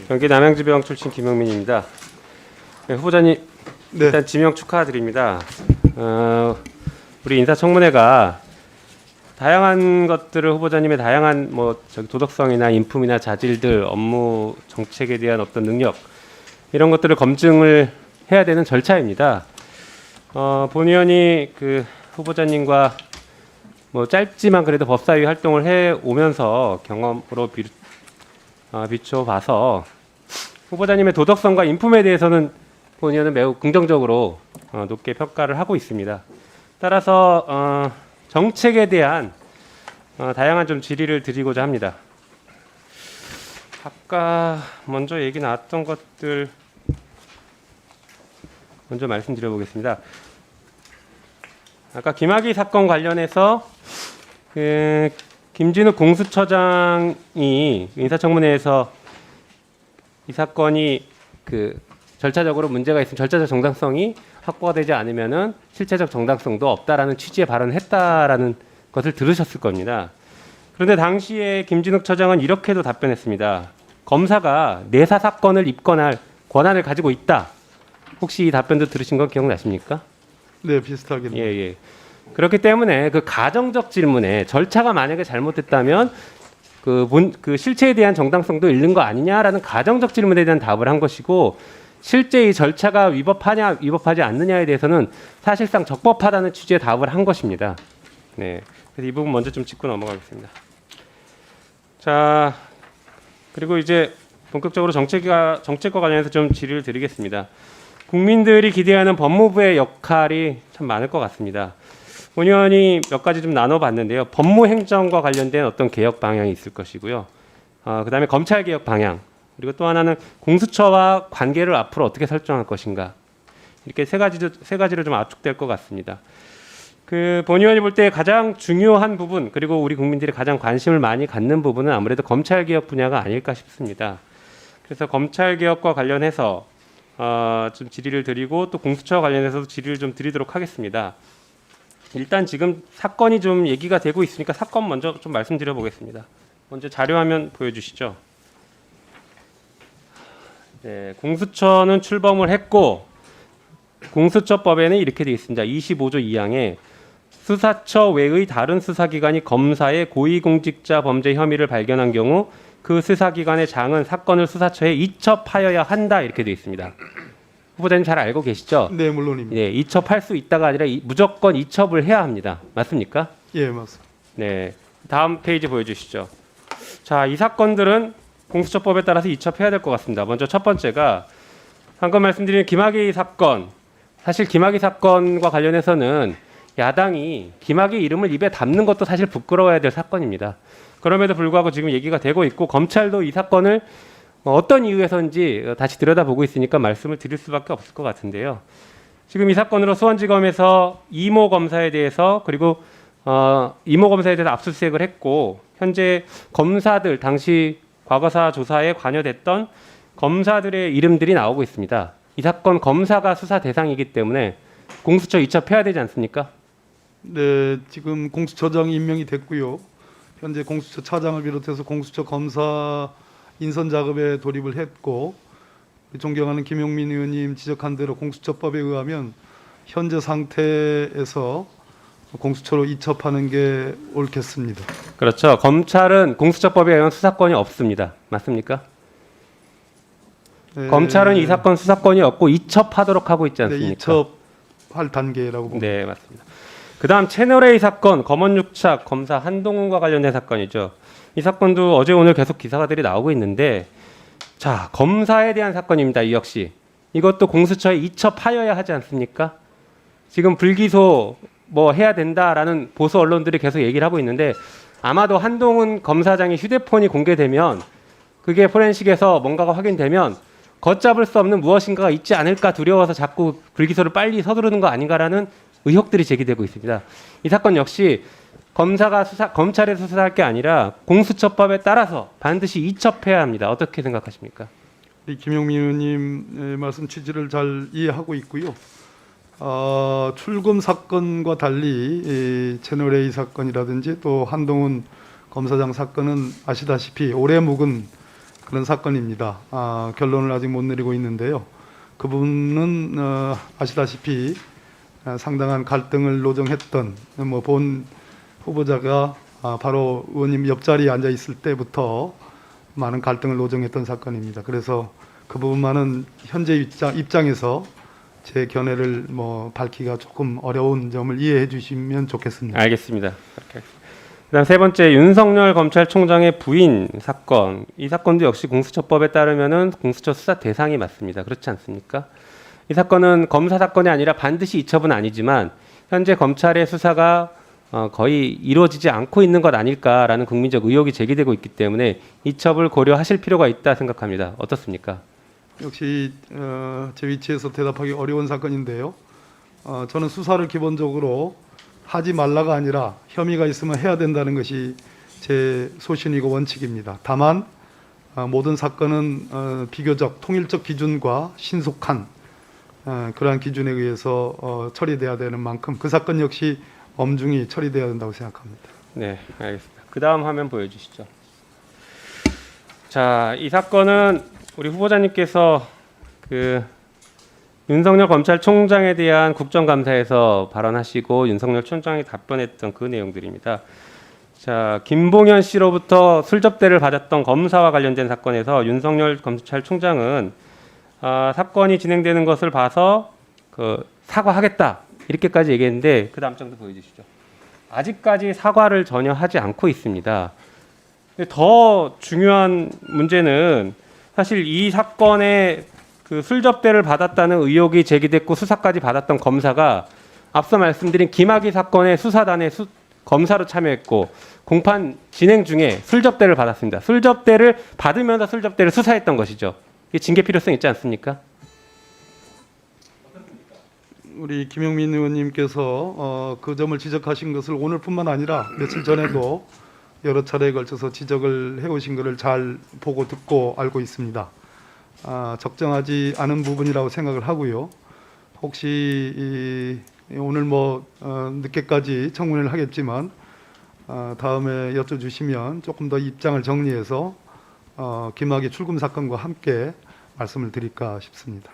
경기 남양주병 출신 김영민입니다. 네, 후보자님 네. 일단 지명 축하드립니다. 우리 인사청문회가 다양한 것들을 후보자님의 다양한 도덕성이나 인품이나 자질들, 업무 정책에 대한 어떤 능력 이런 것들을 검증을 해야 되는 절차입니다. 본 의원이 그 후보자님과 짧지만 그래도 법사위 활동을 해 오면서 경험으로 비춰봐서 후보자님의 도덕성과 인품에 대해서는 본 의원은 매우 긍정적으로 높게 평가를 하고 있습니다. 따라서 정책에 대한 다양한 좀 질의를 드리고자 합니다. 아까 먼저 얘기 나왔던 것들 먼저 말씀드려보겠습니다. 아까 김학의 사건 관련해서 김진욱 공수처장이 인사청문회에서 이 사건이 절차적으로 문제가 있으면 절차적 정당성이 확보가 되지 않으면은 실체적 정당성도 없다라는 취지의 발언을 했다라는 것을 들으셨을 겁니다. 그런데 당시에 김진욱 처장은 이렇게도 답변했습니다. 검사가 내사 사건을 입건할 권한을 가지고 있다. 혹시 이 답변도 들으신 건 기억나십니까? 네, 비슷하게. 예. 그렇기 때문에 그 가정적 질문에 절차가 만약에 잘못됐다면 그 실체에 대한 정당성도 잃는 거 아니냐라는 가정적 질문에 대한 답을 한 것이고, 실제 이 절차가 위법하냐 위법하지 않느냐에 대해서는 사실상 적법하다는 취지의 답을 한 것입니다. 네, 그래서 이 부분 먼저 좀 짚고 넘어가겠습니다. 자, 그리고 이제 본격적으로 정책과 관련해서 좀 질의를 드리겠습니다. 국민들이 기대하는 법무부의 역할이 참 많을 것 같습니다. 본 의원이 몇 가지 좀 나눠봤는데요. 법무행정과 관련된 어떤 개혁 방향이 있을 것이고요. 그다음에 검찰 개혁 방향, 그리고 또 하나는 공수처와 관계를 앞으로 어떻게 설정할 것인가. 이렇게 세 가지로 좀 압축될 것 같습니다. 본 의원이 볼 때 가장 중요한 부분, 그리고 우리 국민들이 가장 관심을 많이 갖는 부분은 아무래도 검찰 개혁 분야가 아닐까 싶습니다. 그래서 검찰 개혁과 관련해서 좀 질의를 드리고, 또 공수처와 관련해서도 질의를 좀 드리도록 하겠습니다. 일단 지금 사건이 좀 얘기가 되고 있으니까 사건 먼저 좀 말씀드려 보겠습니다. 먼저 자료화면 보여주시죠. 네, 공수처는 출범을 했고, 공수처법에는 이렇게 되어 있습니다. 25조 2항에 수사처 외의 다른 수사기관이 검사의 고위공직자 범죄 혐의를 발견한 경우 그 수사기관의 장은 사건을 수사처에 이첩하여야 한다, 이렇게 되어 있습니다. 후보자님 잘 알고 계시죠? 네, 물론입니다. 네, 이첩할 수 있다가 아니라 무조건 이첩을 해야 합니다. 맞습니까? 예, 맞습니다. 네, 다음 페이지 보여주시죠. 자, 이 사건들은 공수처법에 따라서 이첩해야 될 것 같습니다. 먼저 첫 번째가 방금 말씀드린 김학의 사건. 사실 김학의 사건과 관련해서는 야당이 김학의 이름을 입에 담는 것도 사실 부끄러워야 될 사건입니다. 그럼에도 불구하고 지금 얘기가 되고 있고, 검찰도 이 사건을 어떤 이유에서인지 다시 들여다보고 있으니까 말씀을 드릴 수밖에 없을 것 같은데요. 지금 이 사건으로 수원지검에서 이모 검사에 대해서, 그리고 이모 검사에 대해서 압수수색을 했고, 현재 검사들, 당시 과거사 조사에 관여됐던 검사들의 이름들이 나오고 있습니다. 이 사건 검사가 수사 대상이기 때문에 공수처 이첩해야 되지 않습니까? 네, 지금 공수처장이 임명이 됐고요. 현재 공수처 차장을 비롯해서 공수처 검사 인선 작업에 돌입을 했고, 존경하는 김용민 의원님 지적한 대로 공수처법에 의하면 현재 상태에서 공수처로 이첩하는 게 옳겠습니다. 그렇죠. 검찰은 공수처법에 의한 수사권이 없습니다. 맞습니까? 네, 검찰은 이 사건 수사권이 없고 이첩하도록 하고 있지 네, 않습니까? 이첩할 단계라고 봅니다. 네, 맞습니다. 그다음 채널A 사건, 검언육착 검사 한동훈과 관련된 사건이죠. 이 사건도 어제 오늘 계속 기사들이 나오고 있는데, 자, 검사에 대한 사건입니다. 이 역시 이것도 공수처에 이첩하여야 하지 않습니까? 지금 불기소 해야 된다라는 보수 언론들이 계속 얘기를 하고 있는데, 아마도 한동훈 검사장의 휴대폰이 공개되면, 그게 포렌식에서 뭔가가 확인되면 걷잡을 수 없는 무엇인가가 있지 않을까 두려워서 자꾸 불기소를 빨리 서두르는 거 아닌가라는 의혹들이 제기되고 있습니다. 이 사건 역시 검찰에서 수사할 게 아니라 공수처법에 따라서 반드시 이첩해야 합니다. 어떻게 생각하십니까? 김용민 의원님 말씀 취지를 잘 이해하고 있고요. 출금 사건과 달리 채널A 사건이라든지 또 한동훈 검사장 사건은 아시다시피 오래 묵은 그런 사건입니다. 결론을 아직 못 내리고 있는데요. 그 부분은 아시다시피 상당한 갈등을 노정했던 본 후보자가 바로 의원님 옆자리에 앉아 있을 때부터 많은 갈등을 노정했던 사건입니다. 그래서 그 부분만은 현재 입장에서 제 견해를 밝히기가 조금 어려운 점을 이해해 주시면 좋겠습니다. 알겠습니다. 그다음 세 번째 윤석열 검찰총장의 부인 사건. 이 사건도 역시 공수처법에 따르면은 공수처 수사 대상이 맞습니다. 그렇지 않습니까? 이 사건은 검사 사건이 아니라 반드시 이첩은 아니지만 현재 검찰의 수사가 거의 이루어지지 않고 있는 것 아닐까라는 국민적 의혹이 제기되고 있기 때문에 이첩을 고려하실 필요가 있다 생각합니다. 어떻습니까? 역시 제 위치에서 대답하기 어려운 사건인데요. 저는 수사를 기본적으로 하지 말라가 아니라 혐의가 있으면 해야 된다는 것이 제 소신이고 원칙입니다. 다만 모든 사건은 비교적 통일적 기준과 신속한 그러한 기준에 의해서 처리돼야 되는 만큼 그 사건 역시 엄중히 처리돼야 된다고 생각합니다. 네, 알겠습니다. 그 다음 화면 보여주시죠. 자, 이 사건은 우리 후보자님께서 그 윤석열 검찰총장에 대한 국정감사에서 발언하시고 윤석열 총장이 답변했던 그 내용들입니다. 자, 김봉현 씨로부터 술접대를 받았던 검사와 관련된 사건에서 윤석열 검찰총장은 사건이 진행되는 것을 봐서 사과하겠다 이렇게까지 얘기했는데 그 다음 장도 보여주시죠. 아직까지 사과를 전혀 하지 않고 있습니다. 근데 더 중요한 문제는 사실 이 사건에 그 술접대를 받았다는 의혹이 제기됐고 수사까지 받았던 검사가 앞서 말씀드린 김학의 사건의 수사단의 검사로 참여했고 공판 진행 중에 술접대를 받았습니다. 술접대를 받으면서 술접대를 수사했던 것이죠. 이게 징계 필요성 있지 않습니까? 우리 김용민 의원님께서 그 점을 지적하신 것을 오늘뿐만 아니라 며칠 전에도 여러 차례에 걸쳐서 지적을 해오신 것을 잘 보고 듣고 알고 있습니다. 적정하지 않은 부분이라고 생각을 하고요. 혹시 오늘 늦게까지 청문회를 하겠지만 다음에 여쭤주시면 조금 더 입장을 정리해서 김학의 출금 사건과 함께 말씀을 드릴까 싶습니다.